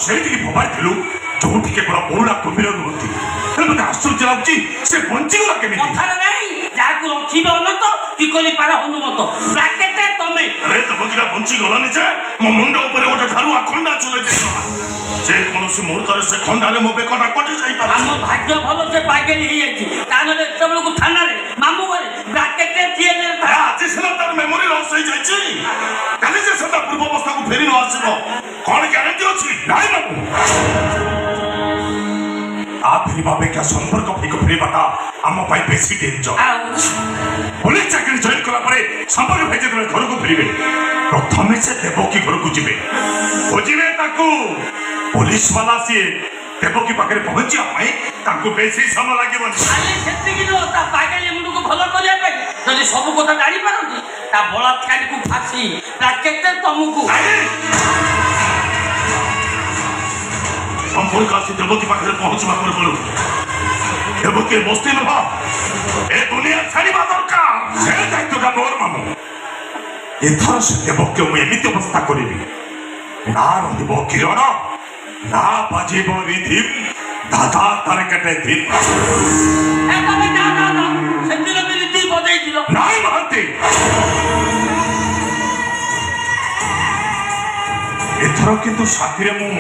ସେଇଠିକି ଫୋପାଡ଼ିଥିଲୁ ଯୋଉଠି କେବଳ ପୁରୁଣା କୁମ୍ଭୀର ରୁହନ୍ତି। ହେଲେ ମୋତେ ଆଶ୍ଚର୍ଯ୍ୟ ଲାଗୁଛି ସେ ବଞ୍ଚିଗଲା କେମିତି? କଥାରେ ନାହିଁ ଯାହାକୁ ରଖିବ ଅନନ୍ତ କି କରି ପାର ହନୁମନ୍ତ। ବ୍ରାକେଟେ ତମେ ଆରେ ଦେବକୀଟା ବଞ୍ଚିଗଲାନି ଯେ ମୋ ମୁଣ୍ଡ ଉପରେ ଗୋଟେ ଧାରୁଆ ଖଣ୍ଡା ଚୁଲେଇ ଦେଇଗଲା। ଯେକୌଣସି ମୁହୂର୍ତ୍ତରେ ସେ ଖଣ୍ଡାରେ ମୋ ବେକଟା କଟି ଯାଇପାରେ। ଆମ ଭାଗ୍ୟ ଭଲ ସେ ପାଗେଳି ହେଇଯାଇଛି। ତାହେଲେ ଏତେବେଳକୁ ଥାନାରେ ମାମୁଁ ଘରେ ବ୍ରାକେଟେ ଜେଲରେ ଆଜି ସିନା ତାର ମେମୋରି ଲସ୍ ହେଇଯାଇଛି। କାଲି ଯେ ସେଟା ପୂର୍ବ ଅବସ୍ଥାକୁ ଫେରି ନ ଆସିବ କଣ ଗ୍ୟାରେଣ୍ଟି ଅଛି? ନାଇଁ ବାବୁ, ତା ଫେରିବା ଅପେକ୍ଷା ସମ୍ପର୍କ ଫେରିବାଟା ଆମ ପାଇଁ ବେଶୀ ଡେଞ୍ଜର। ପୁଲିସ ଚାକିରି ଜଏନ୍ କଲା ପରେ ସମ୍ପର୍କ ଭାଇ ଯେତେବେଳେ ଘରକୁ ଫେରିବେ ପ୍ରଥମେ ସେ ଦେବକୀ ଘରକୁ ଯିବେ, ଖୋଜିବେ ତାକୁ। ପୁଲିସ ବାଲା ସିଏ ଦେବକୀ ପାଖରେ ପହଞ୍ଚିବା ପାଇଁ ତାଙ୍କୁ ବେଶୀ ସମୟ ଲାଗିବନି। ସେତିକି ନୁହଁ, ତା ପାଗେଳି ମୁଣ୍ଡକୁ ଭଲ କରିବା ପାଇଁ ଯଦି ସବୁ କଥା ଜାଣିପାରନ୍ତି ତା ବଳାତ୍କାରୀକୁ ଫାଶୀ ବ୍ରାକେଟେ ତମକୁ। ସମ୍ପର୍କ ଆସି ଦେବକୀ ପାଖରେ ପହଞ୍ଚିବା ପୂର୍ବରୁ ଦେବକୀ ବସ୍ତି ନୁହଁ, ଏ ଦୁନିଆ ଛାଡ଼ିବା ଦରକାର। ସେ ଦାୟିତ୍ୱଟା ମୋର ମାମୁଁ। ଏଥର ସେ ଦେବକୀ ମୁଁ ଏମିତି ଅବସ୍ଥା କରିବି, ନା ରହିବ କିରଣ, ନା ବାଜିବ ରିଧିମ୍, ଦାଦା ତାର କେଟେ ଧିମ୍। ସେଦିନ ବି ରୀତି ବଜେଇଥିଲ। ନାଇଁ ମହାନ୍ତି, ଏଥର କିନ୍ତୁ ସାଥିରେ ମୁଁ